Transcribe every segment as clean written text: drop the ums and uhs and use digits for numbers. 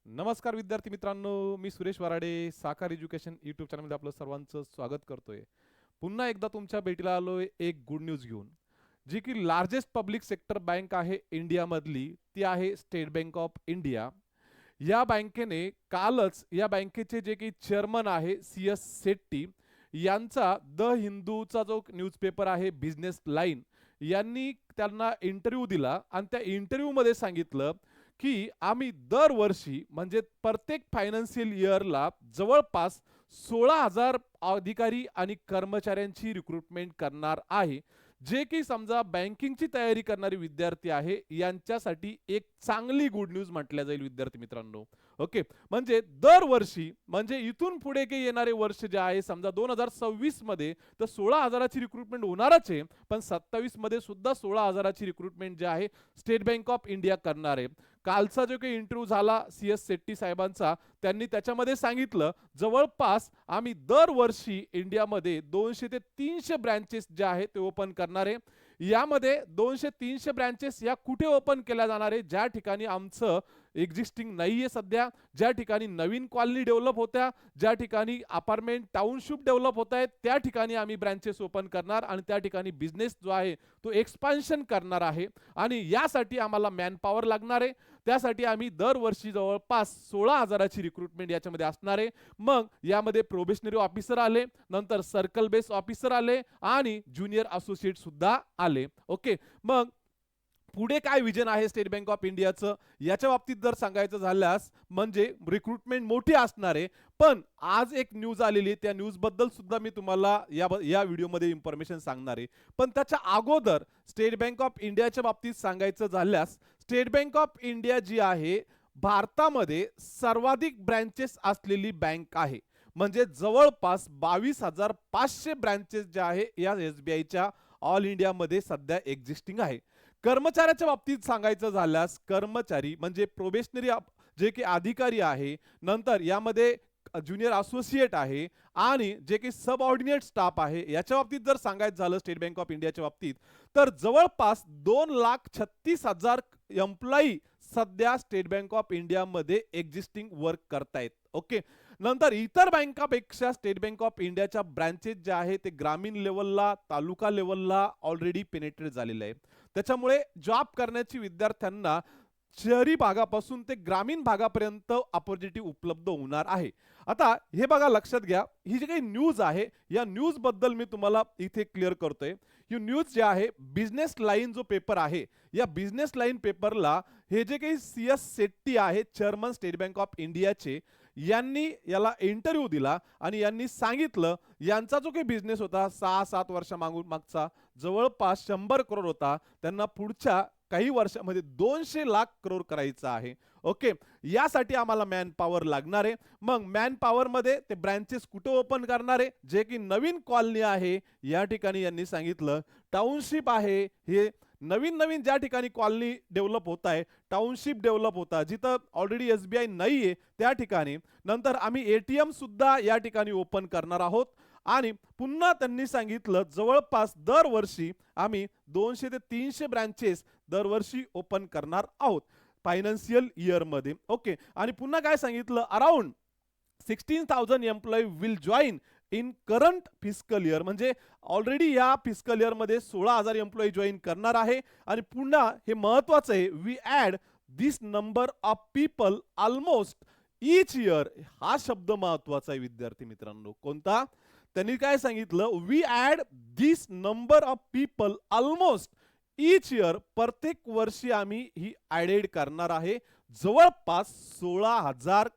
नमस्कार विद्यार्थी मित्रांनो, मी सुरेश वराडे साकार एज्युकेशन यूट्यूब चॅनलमध्ये आपलं सर्वांचं स्वागत करतोय. पुन्हा एकदा तुमच्या भेटीला आलोय एक गुड न्यूज घेऊन, जी की लार्जेस्ट पब्लिक सेक्टर बँक आहे इंडियामधली, ती आहे स्टेट बँक ऑफ इंडिया. या बँकेने कालच या बँकेचे जे काही चेअरमन आहे CS शेट्टी यांचा द हिंदूचा जो न्यूजपेपर आहे बिझनेस लाईन यांनी त्यांना इंटरव्ह्यू दिला आणि त्या इंटरव्ह्यूमध्ये सांगितलं की आम्ही दरवर्षी म्हणजे प्रत्येक फायनान्शियल इयरला जवळपास 16,000 अधिकारी आणि कर्मचाऱ्यांची रिक्रुटमेंट करणार आहे, जे की समजा बँकिंगची तयारी करणारे विद्यार्थी आहे यांच्यासाठी एक चांगली गुड न्यूज म्हटल्या जाईल विद्यार्थी मित्रांनो. ओके, म्हणजे दरवर्षी म्हणजे इथून पुढे काही येणारे वर्ष जे आहे समजा 2026 मध्ये तर 16,000ची रिक्रुटमेंट होणारच आहे, पण 27 मध्ये सुद्धा 16,000ची रिक्रुटमेंट जे आहे स्टेट बँक ऑफ इंडिया करणार आहे. कालचा जो काही इंटरव्ह्यू झाला CS शेट्टी साहेबांचा, त्यांनी त्याच्यामध्ये सांगितलं जवळपास आम्ही दरवर्षी इंडियामध्ये 200 ते 300 ब्रँचेस जे आहेत ते ओपन करणार आहे. यामध्ये 200-300 ब्रँचेस या कुठे ओपन केल्या जाणार आहे, ज्या ठिकाणी आमचं एक्झिस्टिंग नाहीये सध्या, ज्या ठिकाणी नवीन कॉलनी डेव्हलप होत्या, ज्या ठिकाणी अपार्टमेंट टाउनशिप डेव्हलप होत आहेत, त्या ठिकाणी आम्ही ब्रँचेस ओपन करणार आणि त्या ठिकाणी बिझनेस जो आहे तो एक्सपान्शन करणार आहे. आणि यासाठी आम्हाला मॅन पॉवर लागणार आहे. त्यासाठी आम्ही दरवर्षी जवळपास 16,000ची रिक्रुटमेंट याच्यामध्ये असणार आहे. मग यामध्ये प्रोबेशनरी ऑफिसर आले, नंतर सर्कल बेस ऑफिसर आले आणि ज्युनियर असोसिएट सुद्धा आले. ओके, मग पुढे काय विजन आहे स्टेट बँक ऑफ इंडियाचं याच्या बाबतीत जर सांगायचं झाल्यास म्हणजे रिक्रुटमेंट मोठी असणार आहे. पण आज एक न्यूज आलेली आहे, त्या न्यूज बद्दल सुद्धा मी तुम्हाला या व्हिडिओमध्ये इन्फॉर्मेशन सांगणार आहे. पण त्याच्या अगोदर स्टेट बँक ऑफ इंडियाच्या बाबतीत सांगायचं झाल्यास स्टेट बँक ऑफ इंडिया जी आहे भारतामध्ये सर्वाधिक ब्रँचेस असलेली बँक आहे. म्हणजे जवळपास 22,500 ब्रँचेस ज्या आहे या SBIच्या ऑल इंडियामध्ये सध्या एक्झिस्टिंग आहे. कर्मचाऱ्याच्या बाबतीत सांगायचं झाल्यास कर्मचारी म्हणजे प्रोबेशनरी जे की अधिकारी आहे, नंतर यामध्ये ज्युनियर असोसिएट आहे आणि जे काही सब ऑर्डिनेट स्टाफ आहे, याच्या बाबतीत जर सांगायचं झालं स्टेट बँक ऑफ इंडियाच्या बाबतीत तर जवळपास 2,36,000 एम्प्लॉई सध्या स्टेट बँक ऑफ इंडियामध्ये एक्झिस्टिंग वर्क करतायत. ओके, नंतर इतर बँकापेक्षा स्टेट बँक ऑफ इंडियाच्या ब्रँचेस जे आहे ते ग्रामीण लेवलला तालुका लेवलला ऑलरेडी पेनेट्रेट झालेले आहे. त्याच्यामुळे जॉब करण्याची विद्यार्थ्यांना शहरी भागापासून ते ग्रामीण भागापर्यंत अपॉर्च्युनिटी उपलब्ध होणार आहे. आता हे बघा लक्षात घ्या, ही जी काही न्यूज आहे या न्यूज बद्दल मी तुम्हाला इथे क्लिअर करतोय. ही न्यूज जे आहे बिझनेस लाईन जो पेपर आहे या बिझनेस लाईन पेपरला हे जे काही CS शेट्टी आहे चेअरमन स्टेट बँक ऑफ इंडियाचे यांनी याला इंटरव्ह्यू दिला आणि यांनी सांगितलं यांचा जो काही बिझनेस होता 6-7 मागचा जवळपास 100 करोड होता, त्यांना पुढच्या काही वर्षामध्ये 200 लाख करोड करायचा आहे. ओके, यासाठी आम्हाला मॅन पॉवर लागणार आहे. मग मॅन पॉवर मध्ये ते ब्रँचेस कुठे ओपन करणार आहे, जे की नवीन कॉलनी आहे या ठिकाणी यांनी सांगितलं, टाउनशिप आहे हे नवीन नवीन ज्या ठिकाणी कॉलनी डेव्हलप होत आहे, टाउनशिप डेव्हलप होता जिथं ऑलरेडी SBI नाहीये त्या ठिकाणी. नंतर आम्ही ATM सुद्धा या ठिकाणी ओपन करणार आहोत आणि पुन्हा त्यांनी सांगितलं जवळपास दरवर्षी आम्ही 200 ते 300 ब्रँचेस दरवर्षी ओपन करणार आहोत फायनान्शियल इयर मध्ये. ओके, आणि पुन्हा काय सांगितलं, around 16,000 employee will join in current fiscal year, म्हणजे ऑलरेडी या फिस्कल इयर मध्ये 16,000 एम्प्लॉई जॉईन करणार आहे. आणि पुन्हा हे महत्वाचं आहे, we add this number of people almost each year. हा शब्द महत्वाचा आहे विद्यार्थी मित्रांनो. कोणता? त्यांनी काय सांगितलं, we add this number of people almost each year, प्रत्येक वर्षी आम्ही ही ऍडेड करणार आहे जवळपास 16,000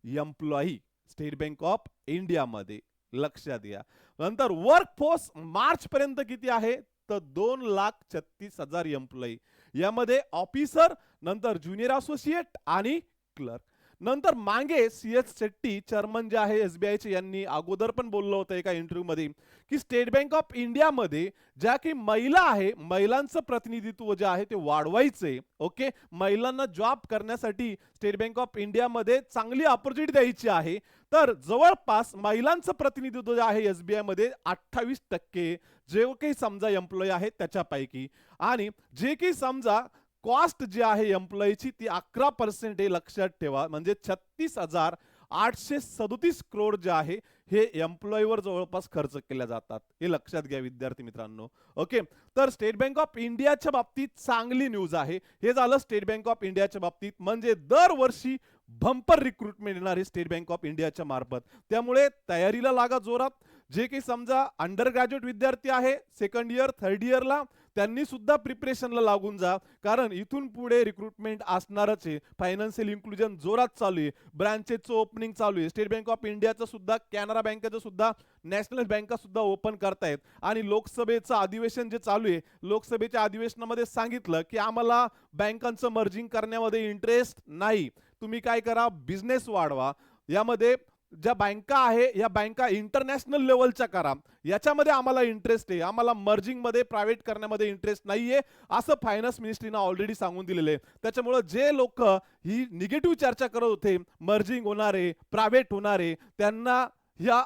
employee State Bank of India मध्ये. लक्षात घ्या. नंतर वर्कफोर्स मार्च पर्यंत किती आहे तर 2,36,000 एम्प्लॉई, यामध्ये ऑफिसर, नंतर ज्युनियर असोसिएट आणि क्लर्क. नंतर मागे CS शेट्टी चेअरमन जे आहे SBIचे यांनी अगोदर पण बोललं होतं एका इंटरव्ह्यू मध्ये की स्टेट बँक ऑफ इंडिया मध्ये ज्या काही महिला आहे महिलांचं प्रतिनिधित्व जे आहे ते वाढवायचे. ओके, महिलांना जॉब करण्यासाठी स्टेट बँक ऑफ इंडिया मध्ये चांगली अपॉर्च्युनिटी द्यायची आहे. तर जवळपास महिलांचं प्रतिनिधित्व जे आहे SBI मध्ये 28% जे काही समजा एम्प्लॉई आहेत त्याच्यापैकी, आणि जे काही समजा कॉस्ट जी आहे एम्प्लॉईची ती 11% हे लक्षात ठेवा. म्हणजे 36,837 करोड जे आहे हे एम्प्लॉईवर जवळपास खर्च केल्या जातात. हे लक्षात घ्या विद्यार्थी मित्रांनो. ओके, तर स्टेट बँक ऑफ इंडियाच्या बाबतीत चांगली न्यूज आहे. हे झालं स्टेट बँक ऑफ इंडियाच्या बाबतीत. म्हणजे दरवर्षी बंपर रिक्रुटमेंट येणार आहे स्टेट बँक ऑफ इंडियाच्या मार्फत. त्यामुळे तयारीला लागा जोरात. जे काही समजा अंडर ग्रॅज्युएट विद्यार्थी आहे सेकंड इयर थर्ड इयरला, त्यांनी सुद्धा प्रिपरेशनला लागून जा, कारण इथून पुढे रिक्रुटमेंट असणारच आहे. फायनान्शियल इन्क्लुजन जोरात चालू आहे, ब्रांचेसचं ओपनिंग चालू आहे. स्टेट बँक ऑफ इंडियाचं सुद्धा, कॅनरा बँकेचं सुद्धा, नॅशनल बँका सुद्धा ओपन करतायत. आणि लोकसभेचं अधिवेशन जे चालू आहे, लोकसभेच्या अधिवेशनामध्ये सांगितलं की आम्हाला बँकांचं मर्जिंग करण्यामध्ये इंटरेस्ट नाही. तुम्ही काय करा, बिझनेस वाढवा. यामध्ये ज्या बँका आहे या बँका इंटरनॅशनल लेवलच्या करा, याच्यामध्ये आम्हाला इंटरेस्ट आहे. आम्हाला मर्जिंग मध्ये प्रायव्हेट करण्यामध्ये इंटरेस्ट नाहीये, असं फायनान्स मिनिस्ट्रीनं ऑलरेडी सांगून दिलेलं आहे. त्याच्यामुळे जे लोक ही निगेटिव्ह चर्चा करत होते, मर्जिंग होणारे, प्रायव्हेट होणारे, त्यांना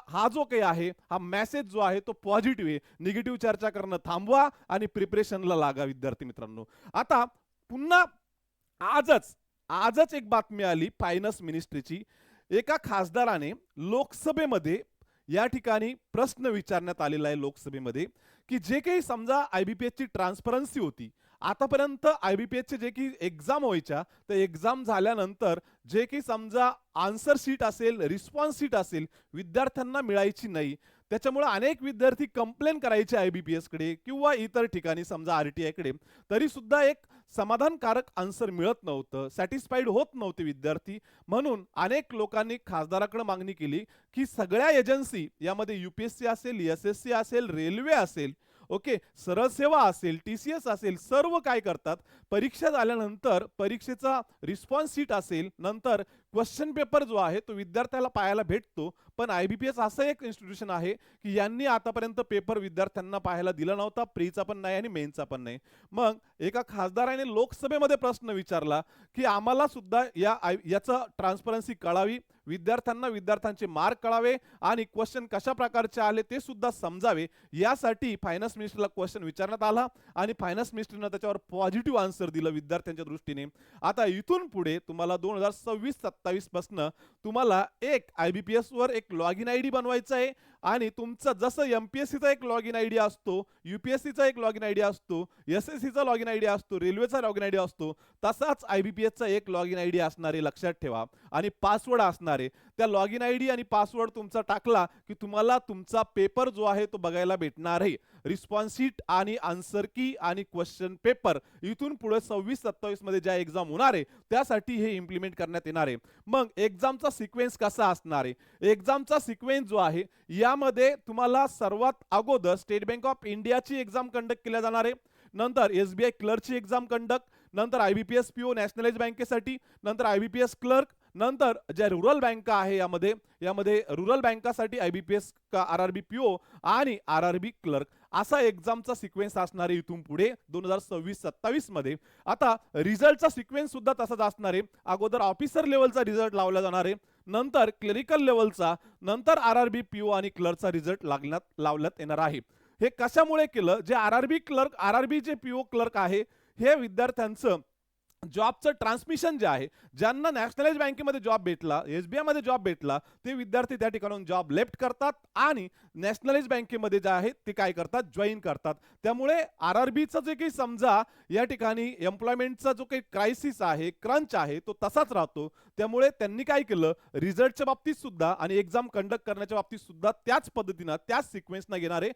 हा जो काही आहे हा मेसेज जो आहे तो पॉझिटिव्ह आहे. निगेटिव्ह चर्चा करणं थांबवा आणि प्रिपरेशनला लागा विद्यार्थी मित्रांनो. आता पुन्हा आजच एक बातमी आली फायनान्स मिनिस्ट्रीची. एका खासदाराने लोकसभेमध्ये या ठिकाणी प्रश्न विचारण्यात आलेला आहे लोकसभेमध्ये, की जे काही समजा आयबीपीएसची ट्रान्सपरन्सी होती, आतापर्यंत आयबीपीएसचे जे काही एक्झाम व्हायच्या, तर एक्झाम झाल्यानंतर जे काही समजा आन्सर शीट असेल, रिस्पॉन्स शीट असेल, विद्यार्थ्यांना मिळायची नाही. त्याच्यामुळे अनेक विद्यार्थी कंप्लेन करायचे आयबीपीएस कडे किंवा इतर ठिकाणी समजा आरटीआय कडे, तरी सुद्धा एक समाधानकारक आन्सर मिळत नव्हतं, सॅटिस्फाईड होत नव्हते विद्यार्थी. म्हणून अनेक लोकांनी खासदाराकडे मागणी केली की सगळ्या एजन्सी, यामध्ये यूपीएससी असेल, एसएससी असेल, रेल्वे असेल, ओके, सरळ सेवा असेल, टीसीएस असेल, सर्व काय करतात, परीक्षा झाल्यानंतर परीक्षेचा रिस्पॉन्स शीट असेल, नंतर क्वेश्चन पेपर जो आहे तो विद्यार्थ्याला पाहायला भेटतो. पण आयबीपीएस असं एक इन्स्टिट्यूशन आहे की यांनी आतापर्यंत पेपर विद्यार्थ्यांना पाहायला दिला नव्हता, प्रीचा पण नाही आणि मेनचा पण नाही. मग एका खासदाराने लोकसभेमध्ये प्रश्न विचारला की आम्हाला सुद्धा याचं ट्रान्सपरन्सी कळावी, विद्यार्थ्यांचे मार्क कळावे आणि क्वेश्चन कशा प्रकारचे आले ते सुद्धा समजावे. यासाठी फायनान्स मिनिस्टरला क्वेश्चन विचारण्यात आला आणि फायनान्स मिनिस्टरनं त्याच्यावर पॉझिटिव्ह आन्सर दिलं विद्यार्थ्यांच्या दृष्टीने. आता इथून पुढे तुम्हाला 2026-27 पासून तुम्हाला एक आयबीपीएस वर एक लॉग इन आयडी बनवायचा आहे आणि तुमचं जसं एमपीएससीचा एक लॉग इन आयडी असतो, यूपीएससीचा एक लॉग इन आयडी असतो, एसएससीचा लॉग इन आयडी असतो, रेल्वेचा लॉग इन आयडी असतो, तसाच आयबीपीएसचा एक लॉग इन आयडी असणार आहे, लक्षात ठेवा. आणि पासवर्ड असणार आहे. त्या लॉग इन आयडी आणि पासवर्ड तुमचा टाकला की तुम्हाला तुमचा पेपर जो आहे तो बघायला भेटणार आहे. रिस्पॉन्स शीट आणि आन्सर की आणि क्वेश्चन पेपर इथून पुढे 26-27 मध्ये ज्या एक्झाम होणार आहे त्यासाठी हे इम्प्लिमेंट करण्यात येणार आहे. मग एक्झामचा सिक्वेन्स कसा असणार आहे? एक्झामचा सिक्वेन्स जो आहे यामध्ये तुम्हाला सर्वात अगोदर स्टेट बँक ऑफ इंडियाची एक्झाम कंडक्ट केल्या जाणार आहे, नंतर एसबीआय क्लर्कची एक्झाम कंडक्ट, नंतर आयबीपीएस पीओ नॅशनलाइज बँकेसाठी, नंतर आयबीपीएस क्लर्क, नंतर ज्या रुरल बँका आहे यामध्ये रुरल बँकासाठी आयबीपीएस का आरआरबी पीओ आणि आरआरबी क्लर्क असा एक्झामचा सिक्वेन्स असणार आहे इथून पुढे 2026-27 मध्ये. आता रिझल्टचा सिक्वेन्स सुद्धा तसाच असणार आहे. अगोदर ऑफिसर लेवलचा रिझल्ट लावला जाणार आहे, नंतर क्लरिकल लेवलचा, नंतर आरआरबी पीओ आणि क्लर्कचा रिझल्ट लावण्यात येणार आहे. हे कशामुळे केलं? जे आरआरबी जे पीओ क्लर्क आहे हे विद्यार्थ्यांचं जॉबचं ट्रान्समिशन जे आहे, ज्यांना नॅशनलाइज बँकेमध्ये जॉब भेटला, एसबीआय मध्ये जॉब भेटला, ते विद्यार्थी त्या ठिकाणून जॉब लेफ्ट करतात आणि नॅशनलाइज बँकेमध्ये जे आहे ते काय करतात, जॉईन करतात. त्यामुळे आरआरबीचं जे काही समजा या ठिकाणी एम्प्लॉयमेंटचा जो काही क्रायसिस आहे, क्रंच आहे, तो तसाच राहतो. त्यामुळे त्यांनी काय केलं, रिझल्टच्या बाबतीत सुद्धा आणि एक्झाम कंडक्ट करण्याच्या बाबतीत सुद्धा त्याच पद्धतीनं त्याच सिक्वेन्सनं घेणारे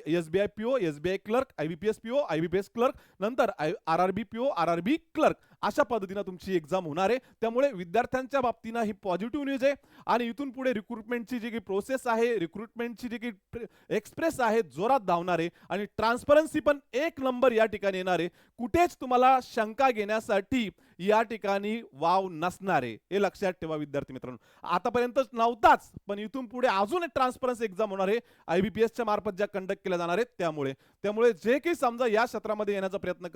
SBI PO, SBI clerk, IBPS PO, IBPS clerk, नंतर आरआरबी पीओ, आरआरबी क्लर्क अशा पद्धतीने तुमची एक्झाम होणार आहे. त्यामुळे विद्यार्थ्यांच्या बाबतीनं ही पॉझिटिव्ह न्यूज आहे आणि इथून पुढे रिक्रुटमेंटची जी काही प्रोसेस आहे, रिक्रुटमेंटची जी काही एक्सप्रेस आहे जोरात धावणार आहे आणि ट्रान्सपरन्सी पण एक नंबर या ठिकाणी येणार आहे. कुठेच तुम्हाला शंका घेण्यासाठी या ठिकाणी वाव नसणार आहे, हे लक्षात ठेवा विद्यार्थी मित्रांनो. आतापर्यंत नव्हताच, पण इथून पुढे अजून एक ट्रान्सपरन्सी एक्झाम होणार आहे आयबीपीएसच्या मार्फत ज्या कंडक्ट केल्या जाणार आहेत. त्यामुळे जे काही समजा या क्षेत्रामध्ये येण्याचा प्रयत्न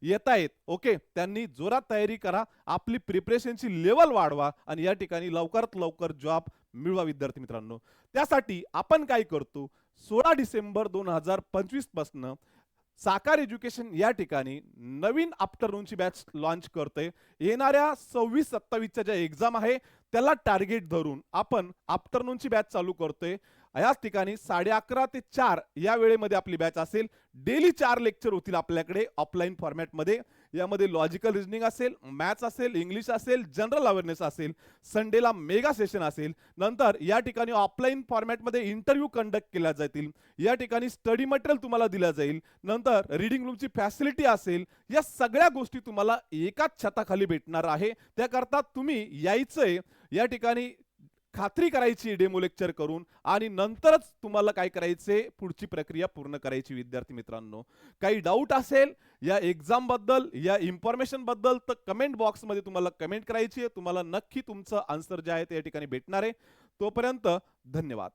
येत आहेत, ओके, त्यांनी जोरात तयारी करा, आपली प्रिपरेशनची लेवल वाढवा आणि या ठिकाणी लवकरात लवकर जॉब मिळवा विद्यार्थी मित्रांनो. त्यासाठी आपण काय करतो, 16 डिसेंबर 2025 पासून साकार एज्युकेशन या ठिकाणी नवीन आफ्टरनूनची बॅच लॉन्च करते. येणाऱ्या 26-27च्या ज्या एक्झाम आहे त्याला टार्गेट धरून आपण आफ्टरनूनची बॅच चालू करतोय. याच ठिकाणी 11:30 ते 4 या वेळेमध्ये आपली बॅच असेल. डेली 4 लेक्चर होतील आपल्याकडे ऑफलाईन फॉर्मॅटमध्ये. यामध्ये लॉजिकल रिजनिंग असेल, मॅथ्स असेल, इंग्लिश असेल, जनरल अवेअरनेस असेल. संडेला मेगा सेशन असेल. नंतर या ठिकाणी ऑफलाईन फॉर्मॅटमध्ये इंटरव्ह्यू कंडक्ट केल्या जातील. या ठिकाणी स्टडी मटेरियल तुम्हाला दिलं जाईल. नंतर रीडिंग रूमची फॅसिलिटी असेल. या सगळ्या गोष्टी तुम्हाला एकाच छताखाली भेटणार आहे. त्याकरता तुम्ही यायचंय. या ठिकाणी खात्री करायची डेमो लेक्चर करून आणि नंतरच तुम्हाला काय करायचे, पुढची प्रक्रिया पूर्ण करायची. विद्यार्थी मित्रांनो, काही डाऊट असेल या एक्झाम बद्दल, या इन्फॉर्मेशन बद्दल, तर कमेंट बॉक्समध्ये तुम्हाला कमेंट करायची आहे. तुम्हाला नक्की तुमचं आन्सर जे आहे ते या ठिकाणी भेटणार आहे. तोपर्यंत धन्यवाद.